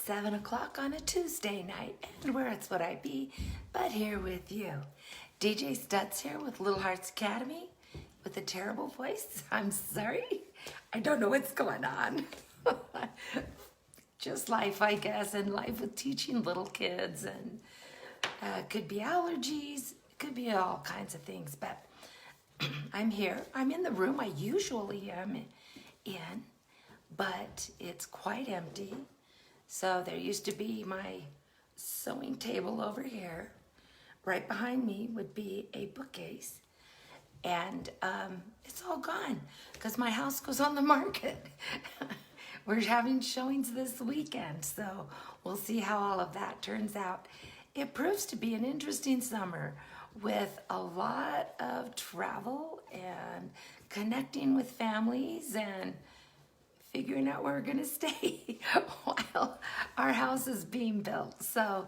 7 o'clock on a Tuesday night, and where else would I be but here with you? DJ Stutz here with Little Hearts Academy with a terrible voice. I'm sorry. I don't know what's going on. Just life, I guess, and life with teaching little kids, and could be allergies, could be all kinds of things, but I'm here. I'm in the room I usually am in, but it's quite empty. So there used to be my sewing table over here. Right behind me would be a bookcase, and it's all gone because my house goes on the market. We're having showings this weekend, so we'll see how all of that turns out. It proves to be an interesting summer with a lot of travel and connecting with families and figuring out where we're gonna stay while our house is being built. So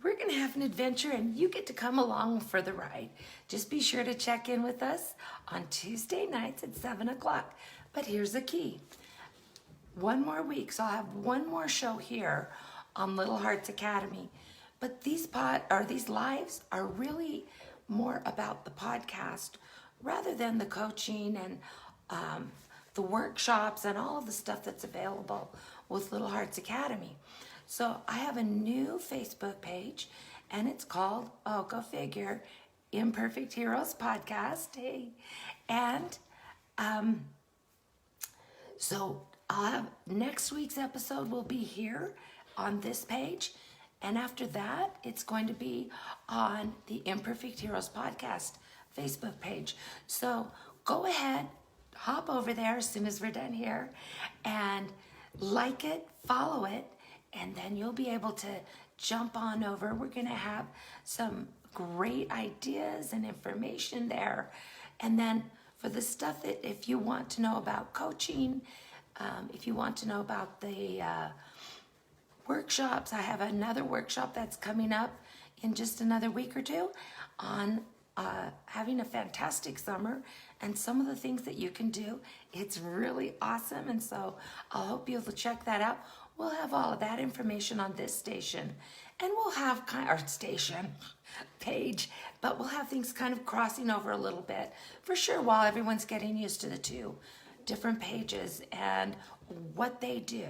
we're gonna have an adventure, and you get to come along for the ride. Just be sure to check in with us on Tuesday nights at 7 o'clock. But here's the key. One more week, so I'll have one more show here on Little Hearts Academy. But these lives are really more about the podcast rather than the coaching and the workshops and all of the stuff that's available with Little Hearts Academy. So I have a new Facebook page, and it's called, oh, go figure, Imperfect Heroes Podcast. Hey, and so I'll have next week's episode will be here on this page, and after that, it's going to be on the Imperfect Heroes Podcast Facebook page. So go ahead, hop over there as soon as we're done here, and like it, follow it, and then you'll be able to jump on over. We're going to have some great ideas and information there. And then for the stuff that if you want to know about coaching, if you want to know about the workshops, I have another workshop that's coming up in just another week or two on having a fantastic summer and some of the things that you can do. It's really awesome, and so I'll hope you'll check that out. We'll have all of that information on this station, and we'll have our station page, but we'll have things kind of crossing over a little bit for sure while everyone's getting used to the two different pages and what they do.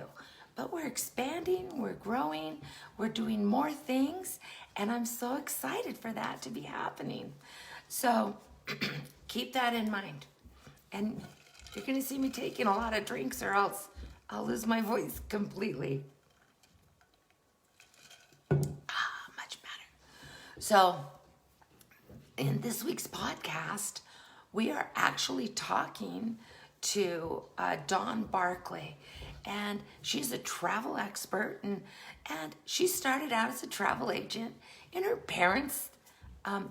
But we're expanding, we're growing, we're doing more things, and I'm so excited for that to be happening. So keep that in mind. And you're gonna see me taking a lot of drinks, or else I'll lose my voice completely. Much better. So in this week's podcast, we are actually talking to Dawn Barclay, and she's a travel expert, and she started out as a travel agent in her parents'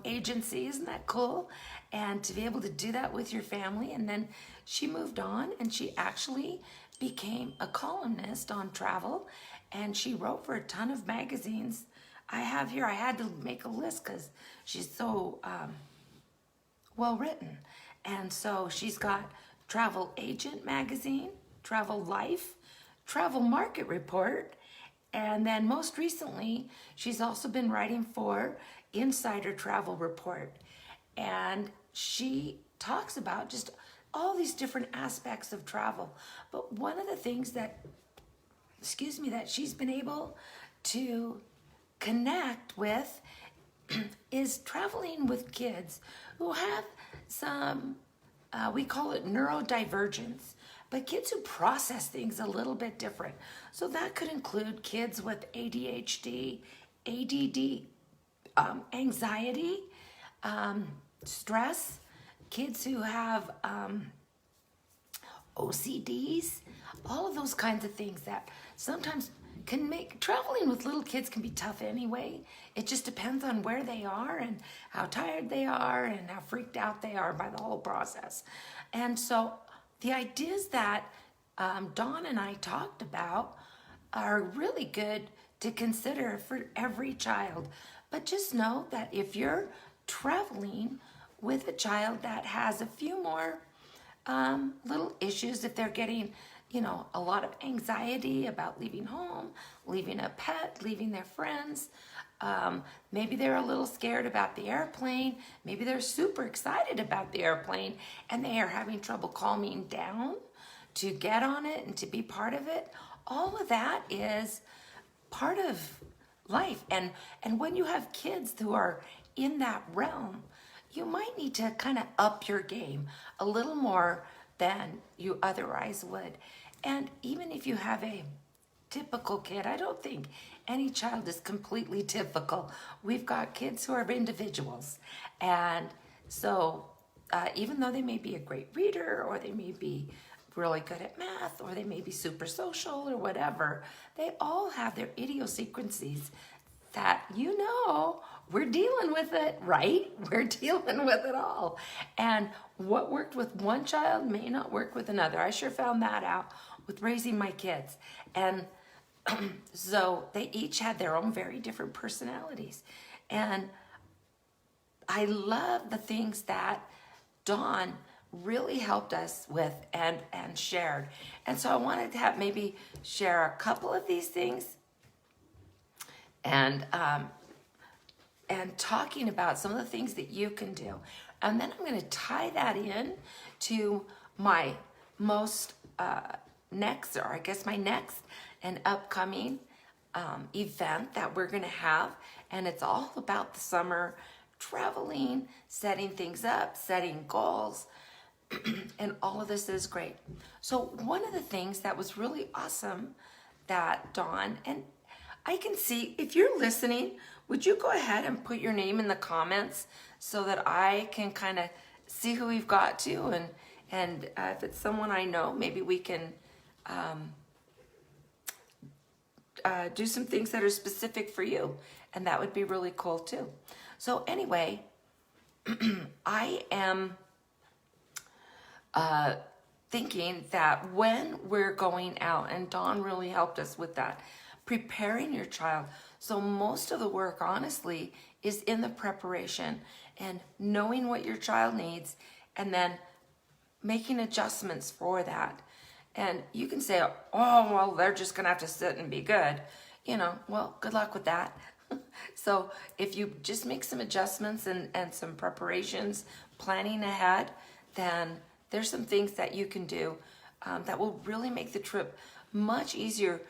agency. Isn't that cool? And to be able to do that with your family, and then she moved on, and she actually became a columnist on travel, and she wrote for a ton of magazines. I have here, I had to make a list because she's so well written. And so she's got Travel Agent Magazine, Travel Life, Travel Market Report, and then most recently, she's also been writing for Insider Travel Report. And she talks about just all these different aspects of travel. But one of the things that, that she's been able to connect with is traveling with kids who have some, we call it neurodivergence, but kids who process things a little bit different. So that could include kids with ADHD, ADD, anxiety, stress, kids who have OCDs, all of those kinds of things that sometimes can make traveling with little kids can be tough anyway. It just depends on where they are and how tired they are and how freaked out they are by the whole process. And so the ideas that Dawn and I talked about are really good to consider for every child. But just know that if you're traveling with a child that has a few more little issues, if they're getting a lot of anxiety about leaving home, leaving a pet, leaving their friends. Maybe they're a little scared about the airplane. Maybe they're super excited about the airplane and they are having trouble calming down to get on it and to be part of it. All of that is part of life. And when you have kids who are in that realm, you might need to kind of up your game a little more than you otherwise would. And even if you have a typical kid, I don't think any child is completely typical. We've got kids who are individuals. And so even though they may be a great reader, or they may be really good at math, or they may be super social or whatever, they all have their idiosyncrasies that, we're dealing with it, right? We're dealing with it all. And what worked with one child may not work with another. I sure found that out with raising my kids. And so they each had their own very different personalities. And I love the things that Dawn really helped us with and shared. And so I wanted to maybe share a couple of these things and talking about some of the things that you can do. And then I'm going to tie that in to my most next, or I guess my next and upcoming event that we're going to have. And it's all about the summer, traveling, setting things up, setting goals, and all of this is great. So one of the things that was really awesome that Dawn, and I can see, if you're listening, would you go ahead and put your name in the comments so that I can kind of see who we've got to, and if it's someone I know, maybe we can do some things that are specific for you, and that would be really cool too. So anyway, I am thinking that when we're going out, and Dawn really helped us with that, preparing your child. So most of the work, honestly, is in the preparation and knowing what your child needs, and then making adjustments for that. And you can say, oh, well, they're just going to have to sit and be good. Well, good luck with that. So if you just make some adjustments and some preparations, planning ahead, then there's some things that you can do that will really make the trip much easier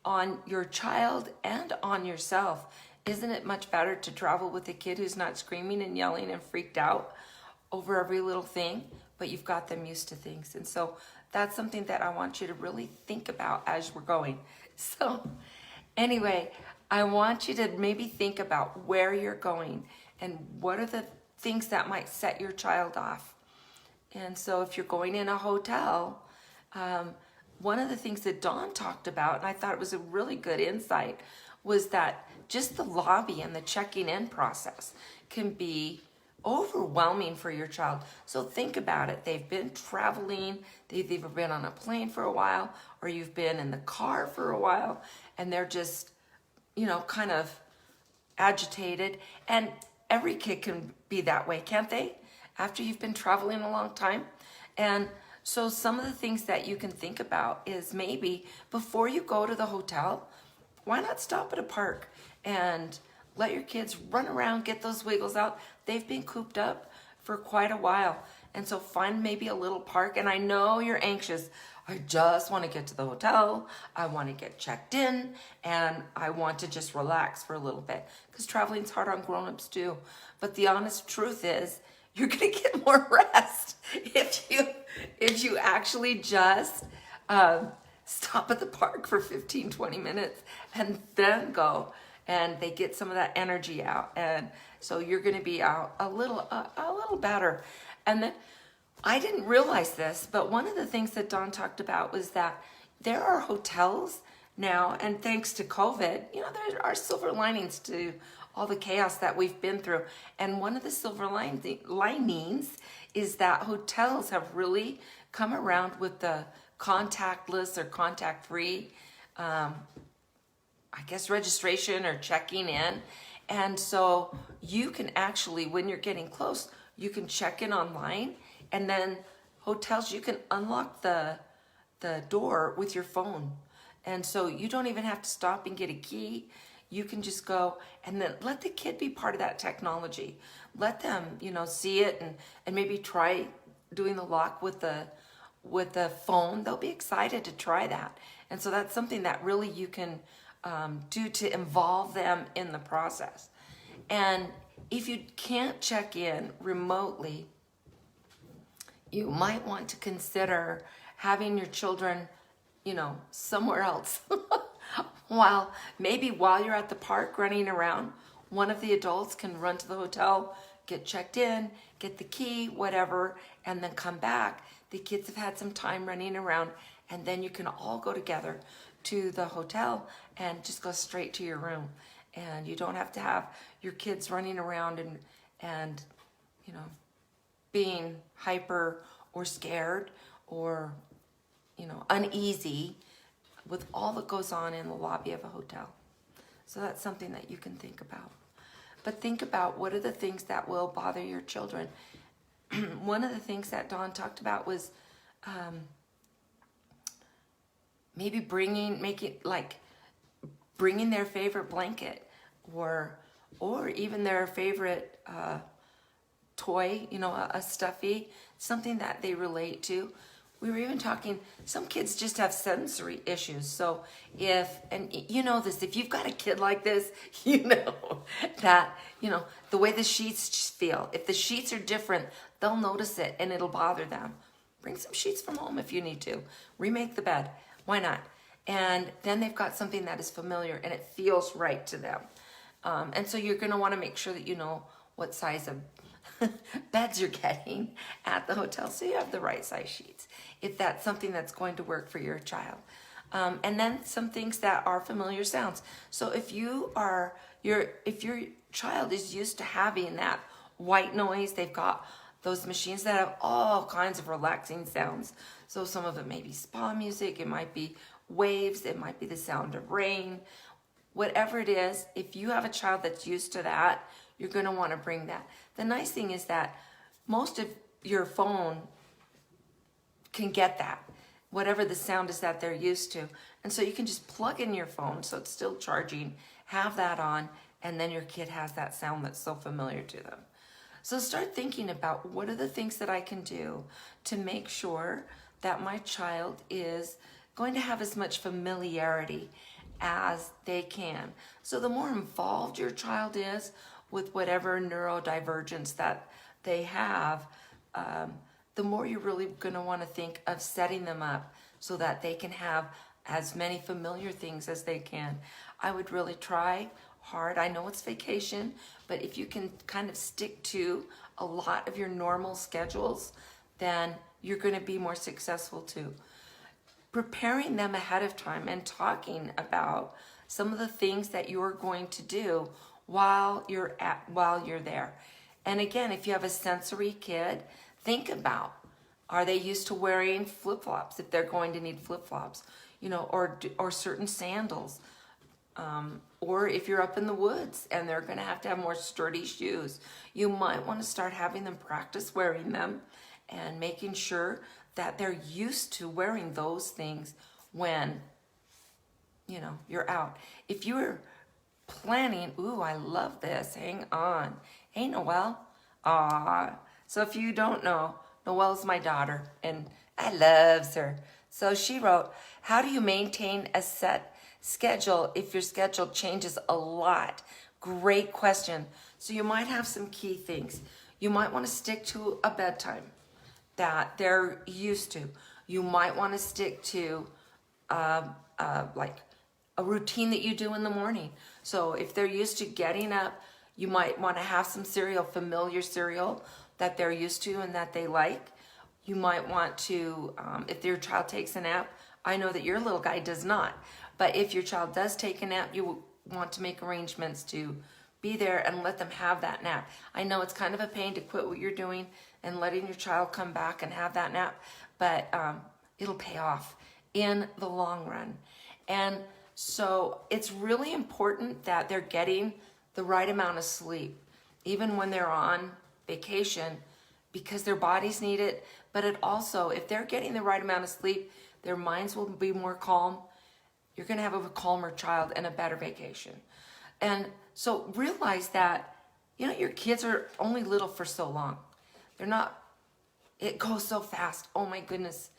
on your child and on yourself. Isn't it much better to travel with a kid who's not screaming and yelling and freaked out over every little thing, but you've got them used to things? And so that's something that I want you to really think about as we're going. So anyway, I want you to maybe think about where you're going and what are the things that might set your child off. And so if you're going in a hotel, one of the things that Dawn talked about, and I thought it was a really good insight, was that just the lobby and the checking in process can be overwhelming for your child. So think about it. They've been traveling, they've either been on a plane for a while, or you've been in the car for a while, and they're just, kind of agitated. And every kid can be that way, can't they? After you've been traveling a long time. And so some of the things that you can think about is maybe before you go to the hotel, why not stop at a park and let your kids run around, get those wiggles out. They've been cooped up for quite a while. And so find maybe a little park. And I know you're anxious. I just want to get to the hotel. I want to get checked in, and I want to just relax for a little bit, because traveling's hard on grown-ups too. But the honest truth is, you're going to get more rest if you actually just stop at the park for 15, 20 minutes and then go, and they get some of that energy out. And so you're going to be out a little better. And then I didn't realize this, but one of the things that Dawn talked about was that there are hotels now, and thanks to COVID, there are silver linings to all the chaos that we've been through. And one of the silver linings is that hotels have really come around with the contactless or contact-free, registration or checking in. And so you can actually, when you're getting close, you can check in online, and then hotels, you can unlock the the door with your phone. And so you don't even have to stop and get a key. You can just go and then let the kid be part of that technology. Let them, see it and maybe try doing the lock with the phone. They'll be excited to try that. And so that's something that really you can do to involve them in the process. And if you can't check in remotely, you might want to consider having your children, somewhere else. While you're at the park running around, one of the adults can run to the hotel, get checked in, get the key, whatever, and then come back. The kids have had some time running around, and then you can all go together to the hotel and just go straight to your room. And you don't have to have your kids running around and being hyper or scared or uneasy with all that goes on in the lobby of a hotel. So that's something that you can think about. But think about, what are the things that will bother your children? One of the things that Dawn talked about was maybe bringing their favorite blanket or even their favorite toy, a stuffy, something that they relate to. We were even talking, some kids just have sensory issues. So if you've got a kid like this, that, the way the sheets feel. If the sheets are different, they'll notice it and it'll bother them. Bring some sheets from home if you need to. Remake the bed. Why not? And then they've got something that is familiar and it feels right to them. And so you're going to want to make sure that you know what size of beds you're getting at the hotel, so you have the right size sheets, if that's something that's going to work for your child. And then some things that are familiar sounds. So if your child is used to having that white noise, they've got those machines that have all kinds of relaxing sounds. So some of it may be spa music, it might be waves, it might be the sound of rain. Whatever it is, if you have a child that's used to that, you're going to want to bring that. The nice thing is that most of your phone can get that, whatever the sound is that they're used to. And so you can just plug in your phone so it's still charging, have that on, and then your kid has that sound that's so familiar to them. So start thinking about, what are the things that I can do to make sure that my child is going to have as much familiarity as they can. So the more involved your child is with whatever neurodivergence that they have, the more you're really going to want to think of setting them up so that they can have as many familiar things as they can. I would really try hard. I know it's vacation, but if you can kind of stick to a lot of your normal schedules, then you're going to be more successful too. Preparing them ahead of time and talking about some of the things that you're going to do while you're there. And again, if you have a sensory kid, think about, are they used to wearing flip-flops if they're going to need flip-flops, or certain sandals, or if you're up in the woods and they're going to have more sturdy shoes, you might want to start having them practice wearing them and making sure that they're used to wearing those things when, you're out. If you're planning, ooh, I love this, hang on. Hey, Noelle. So if you don't know, Noelle's my daughter, and I love her. So she wrote, how do you maintain a set schedule if your schedule changes a lot? Great question. So you might have some key things. You might want to stick to a bedtime that they're used to. You might want to stick to like a routine that you do in the morning. So if they're used to getting up, you might want to have some cereal, familiar cereal that they're used to and that they like. You might want to, if your child takes a nap, I know that your little guy does not, but if your child does take a nap, you want to make arrangements to be there and let them have that nap. I know it's kind of a pain to quit what you're doing and letting your child come back and have that nap, but it'll pay off in the long run. And so it's really important that they're getting the right amount of sleep, even when they're on vacation, because their bodies need it. But it also, if they're getting the right amount of sleep, Their minds will be more calm. You're going to have a calmer child and a better vacation. And so realize that, your kids are only little for so long. They're not, it goes so fast. Oh my goodness.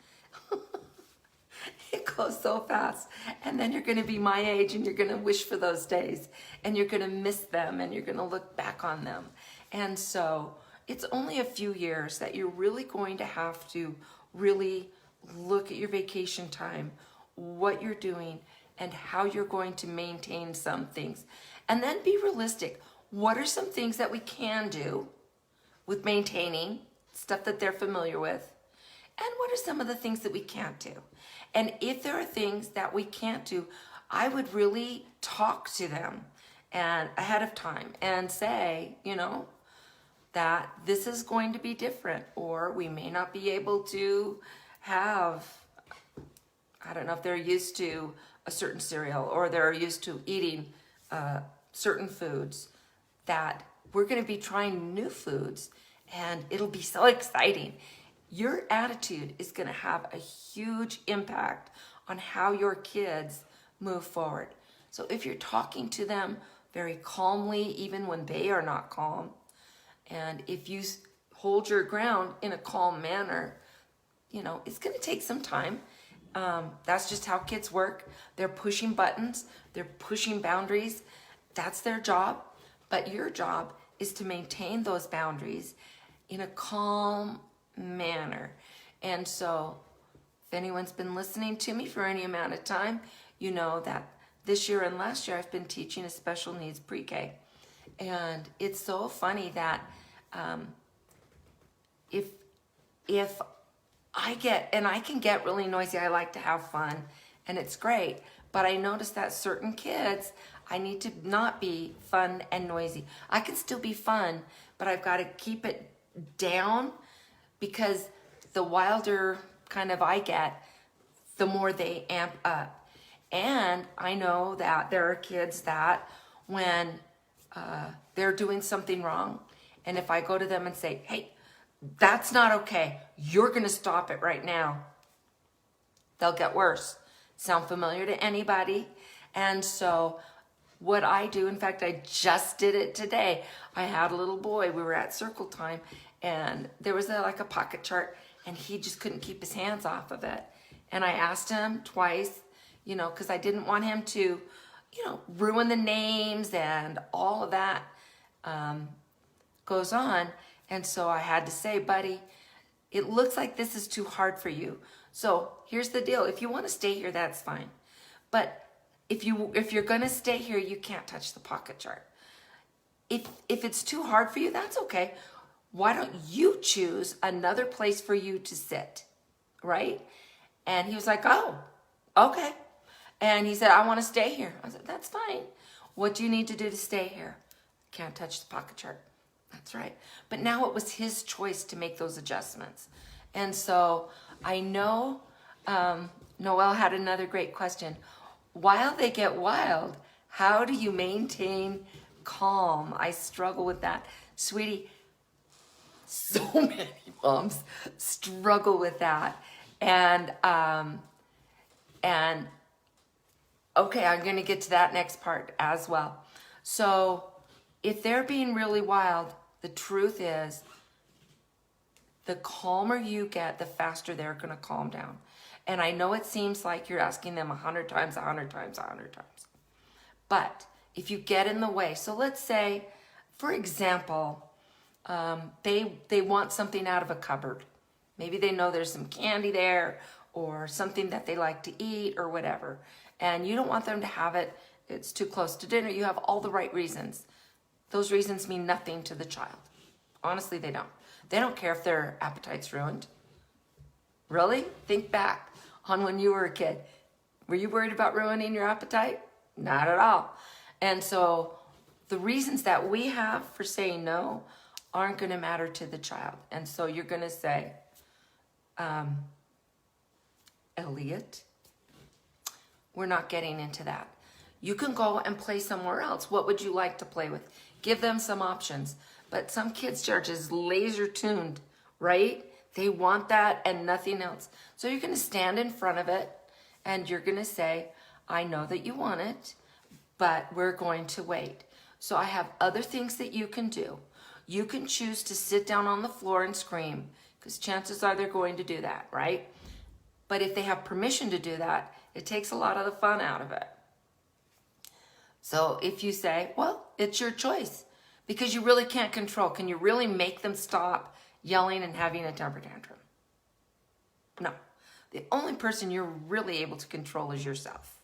It goes so fast. And then you're going to be my age and you're going to wish for those days and you're going to miss them and you're going to look back on them. And so it's only a few years that you're really going to have to really look at your vacation time, what you're doing, and how you're going to maintain some things. And then be realistic. What are some things that we can do with maintaining stuff that they're familiar with? And what are some of the things that we can't do? And if there are things that we can't do, I would really talk to them and ahead of time and say, that this is going to be different, or we may not be able to have, I don't know if they're used to a certain cereal or they're used to eating certain foods, that we're going to be trying new foods and it'll be so exciting. Your attitude is going to have a huge impact on how your kids move forward. So if you're talking to them very calmly, even when they are not calm, and if you hold your ground in a calm manner, it's going to take some time. That's just how kids work. They're pushing buttons. They're pushing boundaries. That's their job. But your job is to maintain those boundaries in a calm manner. And so if anyone's been listening to me for any amount of time, you know that this year and last year I've been teaching a special needs pre-K. And it's so funny that if I can get really noisy, I like to have fun and it's great, but I notice that certain kids, I need to not be fun and noisy. I can still be fun, but I've got to keep it down, because the wilder kind of I get, the more they amp up. And I know that there are kids that when they're doing something wrong, and if I go to them and say, hey, that's not okay, you're going to stop it right now, they'll get worse. Sound familiar to anybody? And so what I do, in fact, I just did it today. I had a little boy, we were at circle time, and there was like a pocket chart, and he just couldn't keep his hands off of it. And I asked him twice, because I didn't want him to, ruin the names and all of that goes on. And so I had to say, buddy, it looks like this is too hard for you. So here's the deal. If you want to stay here, that's fine. But if you're going to stay here, you can't touch the pocket chart. If it's too hard for you, that's okay. Why don't you choose another place for you to sit, right? And he was like, oh, okay. And he said, I want to stay here. I said, that's fine. What do you need to do to stay here? Can't touch the pocket chart. That's right. But now it was his choice to make those adjustments. And so I know Noelle had another great question. While they get wild, how do you maintain calm? I struggle with that. Sweetie, so many moms struggle with that. And okay, I'm going to get to that next part as well. So if they're being really wild, the truth is, the calmer you get, the faster they're going to calm down. And I know it seems like you're asking them 100 times, 100 times, 100 times. But if you get in the way, so let's say, for example, they want something out of a cupboard. Maybe they know there's some candy there or something that they like to eat or whatever. And you don't want them to have it. It's too close to dinner. You have all the right reasons. Those reasons mean nothing to the child. Honestly, they don't. They don't care if their appetite's ruined. Really? Think back on when you were a kid. Were you worried about ruining your appetite? Not at all. And so the reasons that we have for saying no aren't going to matter to the child. And so you're going to say, Elliot, we're not getting into that. You can go and play somewhere else. What would you like to play with? Give them some options. But some kids are just laser tuned, right? They want that and nothing else. So you're going to stand in front of it and you're going to say, I know that you want it, but we're going to wait. So I have other things that you can do. You can choose to sit down on the floor and scream, because chances are they're going to do that, right? But if they have permission to do that, it takes a lot of the fun out of it. So if you say, well, it's your choice, because you really can't control. Can you really make them stop yelling and having a temper tantrum? No. The only person you're really able to control is yourself.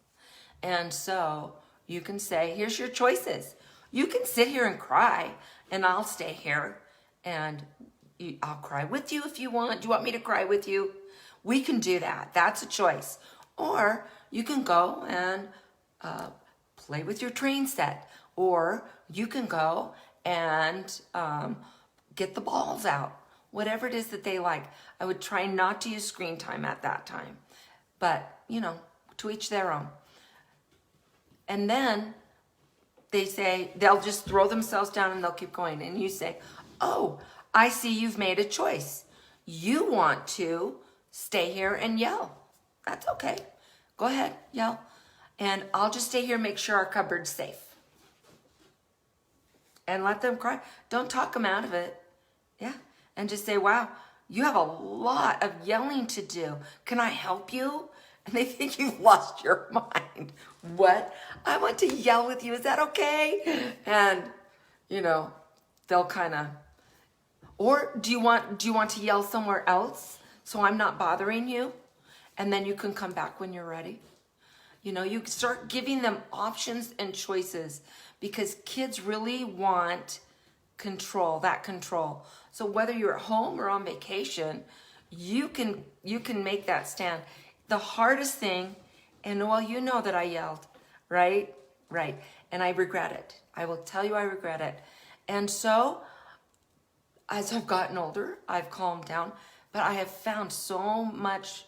And so you can say, here's your choices. You can sit here and cry, and I'll stay here, and I'll cry with you if you want. Do you want me to cry with you? We can do that. That's a choice. Or you can go and play with your train set. Or you can go and get the balls out. Whatever it is that they like. I would try not to use screen time at that time. But, you know, to each their own. And then they say, they'll just throw themselves down and they'll keep going. And you say, oh, I see you've made a choice. You want to stay here and yell. That's okay. Go ahead, yell. And I'll just stay here and make sure our cupboard's safe. And let them cry. Don't talk them out of it. Yeah. And just say, wow, you have a lot of yelling to do. Can I help you? And they think you've lost your mind. What? I want to yell with you. Is that okay? And, you know, they'll kind of, or do you want to yell somewhere else so I'm not bothering you? And then you can come back when you're ready. You know, you start giving them options and choices, because kids really want control, that control. So whether you're at home or on vacation, you can make that stand. The hardest thing, and well, you know that I yelled, right? Right. And I regret it. I will tell you I regret it. And so as I've gotten older, I've calmed down, but I have found so much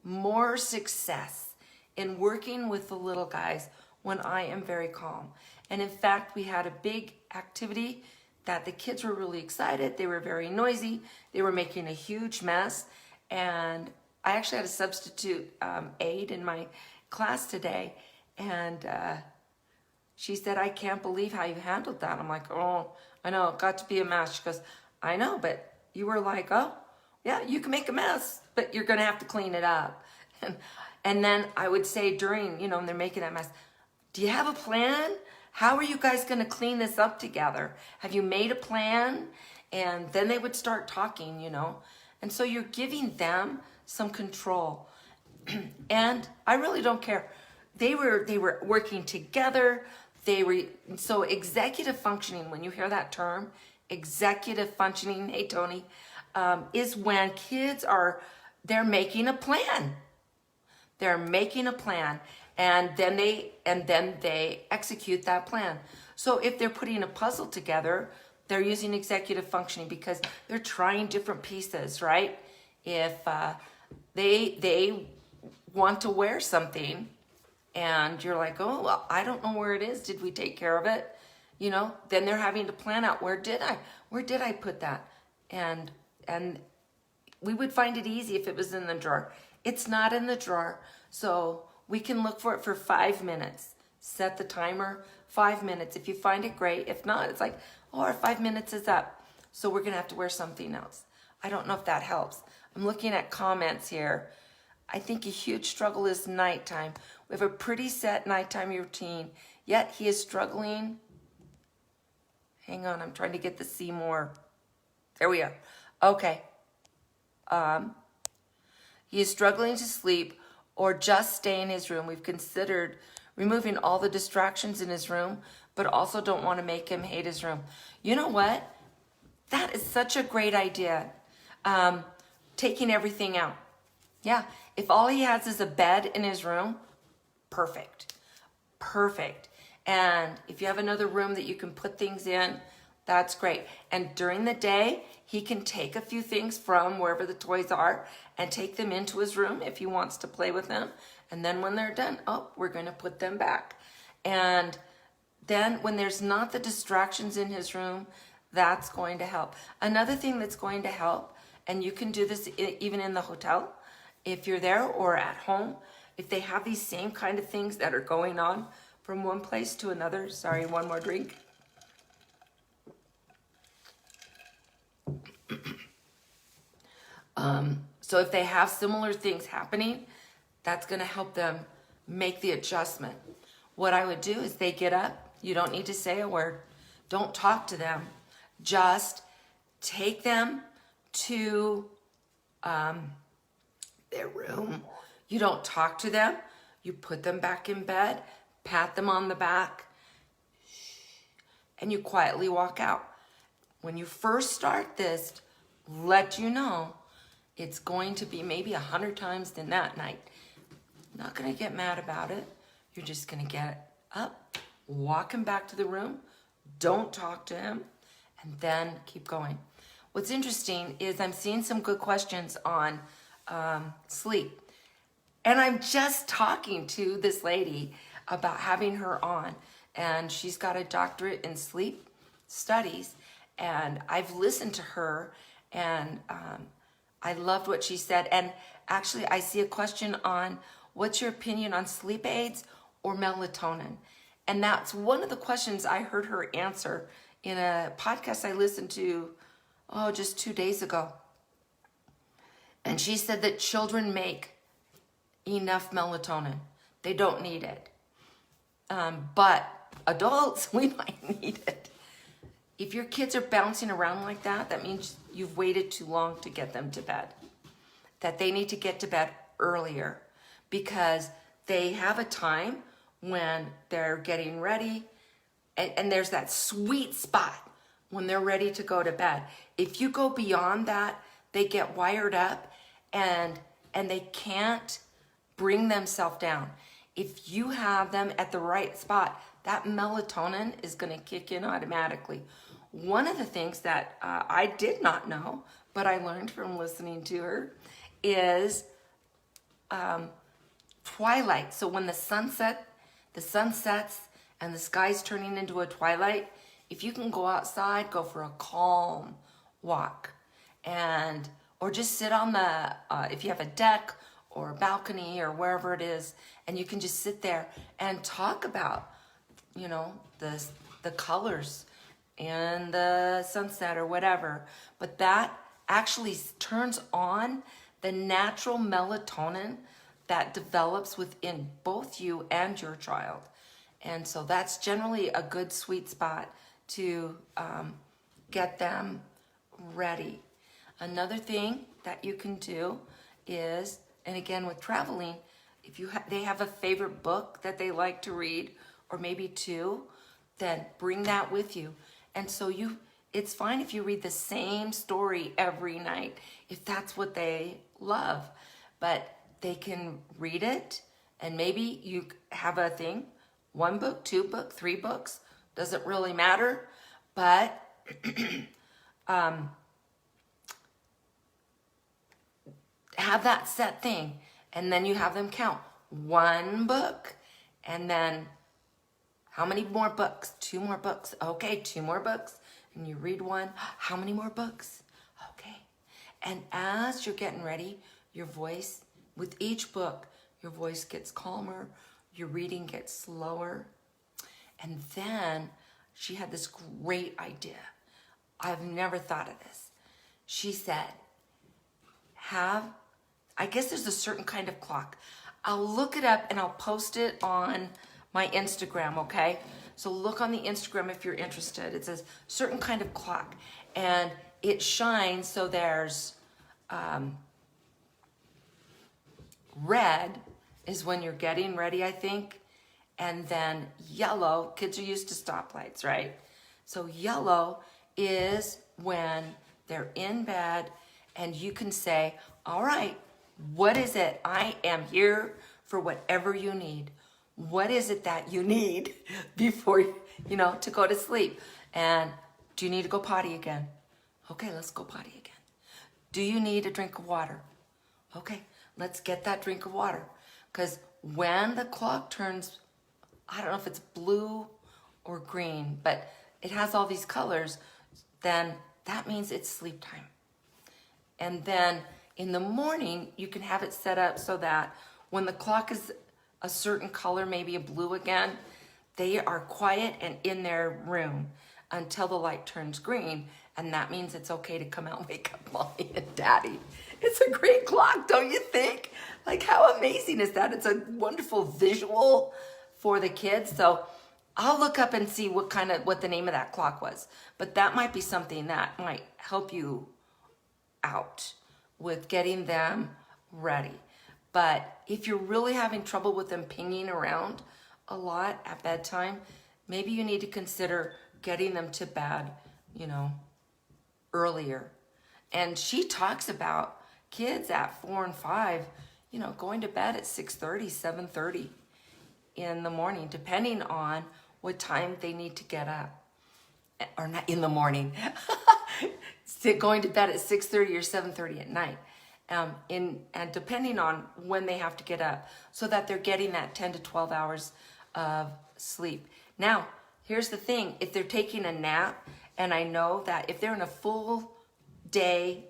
more success in working with the little guys when I am very calm. And in fact, we had a big activity that the kids were really excited. They were very noisy. They were making a huge mess. And I actually had a substitute aide in my class today. And she said, I can't believe how you handled that. I'm like, oh, I know, it got to be a mess. She goes, I know, but you were like, oh, yeah, you can make a mess, but you're going to have to clean it up. And then I would say during, you know, when they're making that mess, do you have a plan? How are you guys going to clean this up together? Have you made a plan? And then they would start talking, you know. And so you're giving them some control. And I really don't care. They were working together. So executive functioning, when you hear that term, executive functioning, hey Tony, is when kids they're making a plan. They're making a plan, and then they execute that plan. So if they're putting a puzzle together, they're using executive functioning because they're trying different pieces, right? If they want to wear something and you're like, oh, well, I don't know where it is. Did we take care of it? You know, then they're having to plan out, where did I put that? And we would find it easy if it was in the drawer. It's not in the drawer. So we can look for it for 5 minutes. Set the timer, 5 minutes. If you find it, great. If not, it's like, oh, our 5 minutes is up. So we're going to have to wear something else. I don't know if that helps. I'm looking at comments here. I think a huge struggle is nighttime. We have a pretty set nighttime routine, yet he is struggling. Hang on, I'm trying to get the see more. There we are. Okay. He is struggling to sleep or just stay in his room. We've considered removing all the distractions in his room, but also don't want to make him hate his room. You know what? That is such a great idea. Taking everything out. Yeah, if all he has is a bed in his room, perfect. Perfect. And if you have another room that you can put things in, that's great. And during the day, he can take a few things from wherever the toys are and take them into his room if he wants to play with them. And then when they're done, oh, we're going to put them back. And then when there's not the distractions in his room, that's going to help. Another thing that's going to help, and you can do this even in the hotel, if you're there or at home, if they have these same kind of things that are going on from one place to another. Sorry, one more drink. So if they have similar things happening, that's going to help them make the adjustment. What I would do is they get up. You don't need to say a word. Don't talk to them. Just take them to their room. You don't talk to them. You put them back in bed, pat them on the back, and you quietly walk out. When you first start this, let you know it's going to be maybe 100 times in that night. Not going to get mad about it. You're just going to get up, walk him back to the room, don't talk to him, and then keep going. What's interesting is I'm seeing some good questions on sleep. And I'm just talking to this lady about having her on, and she's got a doctorate in sleep studies, and I've listened to her, and I loved what she said. And actually, I see a question on what's your opinion on sleep aids or melatonin? And that's one of the questions I heard her answer in a podcast I listened to, just 2 days ago. And she said that children make enough melatonin. They don't need it. But adults, we might need it. If your kids are bouncing around like that, that means you've waited too long to get them to bed. That they need to get to bed earlier because they have a time when they're getting ready, and there's that sweet spot when they're ready to go to bed. If you go beyond that, they get wired up and they can't bring themselves down. If you have them at the right spot, that melatonin is going to kick in automatically. One of the things that I did not know, but I learned from listening to her, is twilight. So when the sun sets and the sky's turning into a twilight, if you can go outside, go for a calm walk, or just sit on the, if you have a deck or a balcony or wherever it is, and you can just sit there and talk about, the colors and the sunset or whatever. But that actually turns on the natural melatonin that develops within both you and your child. And so that's generally a good sweet spot to get them ready. Another thing that you can do is, and again with traveling, if they have a favorite book that they like to read, or maybe two, then bring that with you. And so it's fine if you read the same story every night, if that's what they love. But they can read it, and maybe you have a thing, 1 book, 2 books, 3 books, doesn't really matter, but have that set thing, and then you have them count 1 book, and then how many more books? 2 more books. Okay, 2 more books, and you read 1. How many more books? Okay. And as you're getting ready, your voice, with each book, your voice gets calmer, your reading gets slower. And then she had this great idea. I've never thought of this. She said, I guess there's a certain kind of clock. I'll look it up and I'll post it on my Instagram, okay? So look on the Instagram if you're interested. It says certain kind of clock, and it shines, so there's red is when you're getting ready, I think, and then yellow, kids are used to stoplights, right? So yellow is when they're in bed, and you can say, all right, what is it? I am here for whatever you need. What is it that you need before, to go to sleep? And do you need to go potty again? Okay, let's go potty again. Do you need a drink of water? Okay, let's get that drink of water. Because when the clock turns, I don't know if it's blue or green, but it has all these colors, then that means it's sleep time. And then in the morning, you can have it set up so that when the clock is a certain color, maybe a blue again, they are quiet and in their room until the light turns green. And that means it's okay to come out and wake up mommy and daddy. It's a great clock, don't you think? Like, how amazing is that? It's a wonderful visual for the kids. So I'll look up and see what the name of that clock was. But that might be something that might help you out with getting them ready. But if you're really having trouble with them pinging around a lot at bedtime, maybe you need to consider getting them to bed, earlier. And she talks about kids at 4 and 5, going to bed at 6:30, 7:30 in the morning, depending on what time they need to get up. Or not in the morning. Going to bed at 6:30 or 7:30 at night. And depending on when they have to get up, so that they're getting that 10 to 12 hours of sleep. Now, here's the thing. If they're taking a nap, and I know that if they're in a full day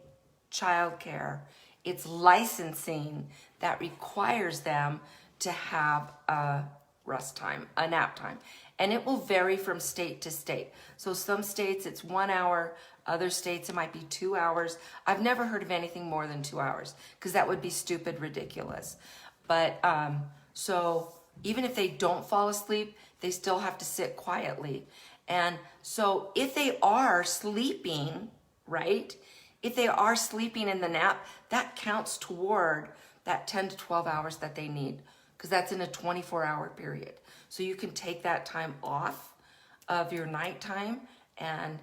childcare, it's licensing that requires them to have a rest time, a nap time. And it will vary from state to state. So some states it's 1 hour, other states it might be 2 hours. I've never heard of anything more than 2 hours, because that would be stupid ridiculous. But so even if they don't fall asleep, they still have to sit quietly. And so if they are sleeping, right? If they are sleeping in the nap, that counts toward that 10 to 12 hours that they need, because that's in a 24-hour period. So you can take that time off of your nighttime and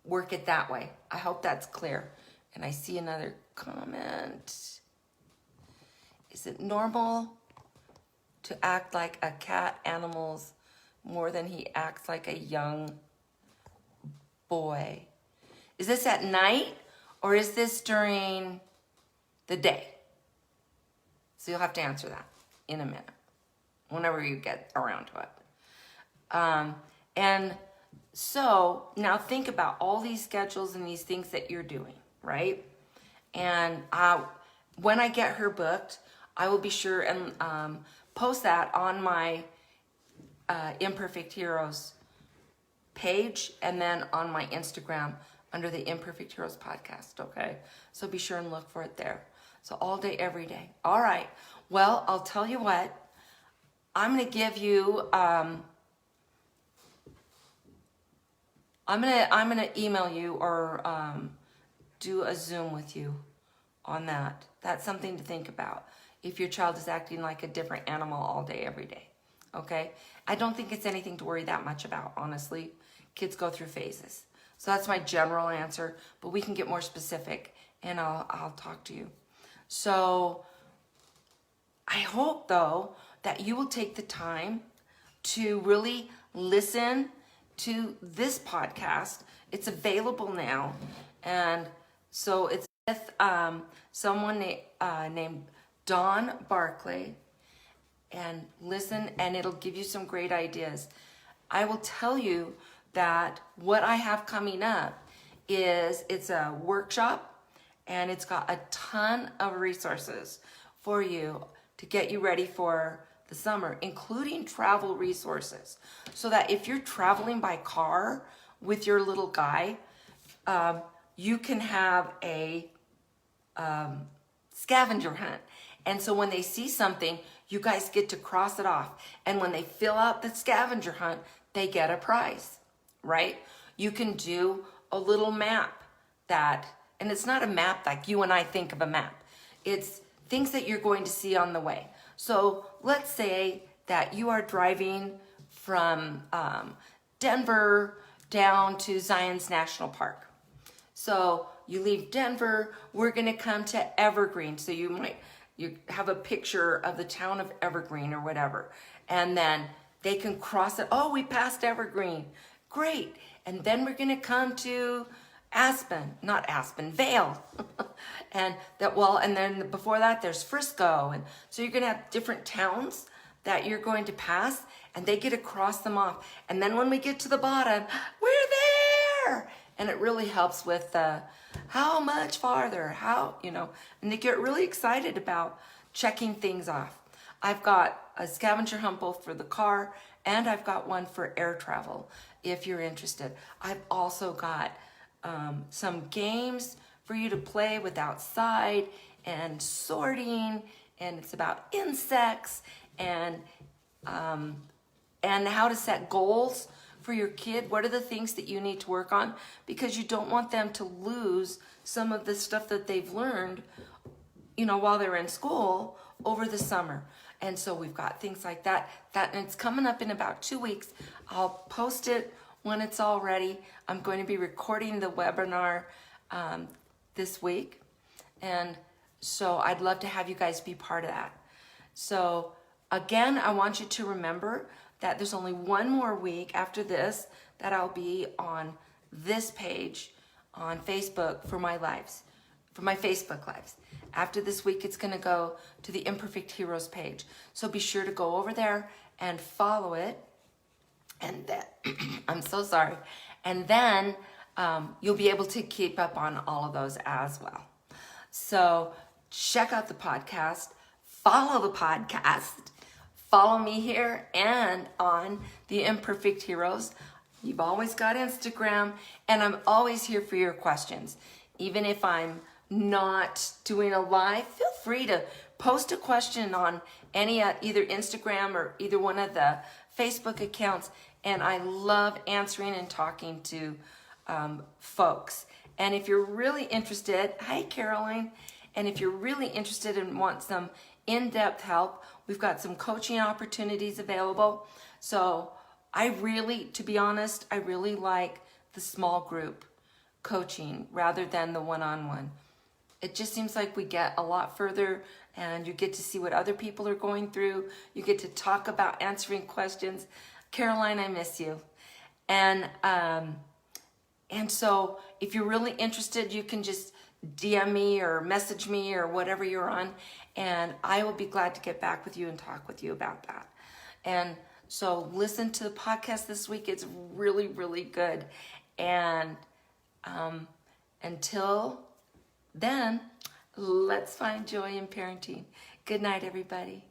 work it that way. I hope that's clear. And I see another comment. Is it normal to act like a cat animals more than he acts like a young boy? Is this at night or is this during the day? So you'll have to answer that in a minute, whenever you get around to it. And so now think about all these schedules and these things that you're doing, right? And when I get her booked, I will be sure and post that on my Imperfect Heroes page, and then on my Instagram under the Imperfect Heroes podcast, okay? So be sure and look for it there. So all day, every day. All right. Well, I'll tell you what. I'm going to give you, I'm going to email you or do a Zoom with you on that. That's something to think about if your child is acting like a different animal all day, every day. Okay? I don't think it's anything to worry that much about, honestly. Kids go through phases. So that's my general answer, but we can get more specific and I'll talk to you. So I hope, though, that you will take the time to really listen to this podcast. It's available now. And so it's with someone named Don Barclay. And listen, and it'll give you some great ideas. I will tell you that what I have coming up is it's a workshop, and it's got a ton of resources for you to get you ready for the summer, including travel resources. So that if you're traveling by car with your little guy, you can have a scavenger hunt. And so when they see something, you guys get to cross it off. And when they fill out the scavenger hunt, they get a prize, right? You can do a little map and it's not a map like you and I think of a map. It's things that you're going to see on the way. So let's say that you are driving from Denver down to Zion's National Park. So you leave Denver, we're gonna come to Evergreen. So you have a picture of the town of Evergreen or whatever. And then they can cross it. Oh, we passed Evergreen. Great. And then we're gonna come to Vail. And then before that, there's Frisco. And so you're gonna have different towns that you're going to pass, and they get to cross them off. And then when we get to the bottom, we're there. and it really helps with how much farther, how, and they get really excited about checking things off. I've got a scavenger hunt both for the car, and I've got one for air travel, if you're interested. I've also got some games for you to play with outside and sorting, and it's about insects and how to set goals for your kid. What are the things that you need to work on? Because you don't want them to lose some of the stuff that they've learned, while they're in school over the summer. And so we've got things like that, and it's coming up in about 2 weeks. I'll post it when it's all ready. I'm going to be recording the webinar this week. And so I'd love to have you guys be part of that. So again, I want you to remember that there's only one more week after this that I'll be on this page on Facebook for my lives, for my Facebook lives. After this week, it's going to go to the Imperfect Heroes page. So be sure to go over there and follow it. And then, I'm so sorry. And then you'll be able to keep up on all of those as well. So check out the podcast, follow the podcast, follow me here and on the Imperfect Heroes. You've always got Instagram, and I'm always here for your questions. Even if I'm not doing a live, feel free to post a question on any either Instagram or either one of the Facebook accounts, and I love answering and talking to folks. And if you're really interested, hi Caroline, and if you're really interested and want some in-depth help, we've got some coaching opportunities available. So to be honest, I really like the small group coaching rather than the one-on-one. It just seems like we get a lot further, and you get to see what other people are going through. You get to talk about answering questions. Caroline, I miss you. And so if you're really interested, you can just DM me or message me or whatever you're on, and I will be glad to get back with you and talk with you about that. And so listen to the podcast this week. It's really, really good. And until then, let's find joy in parenting. Good night, everybody.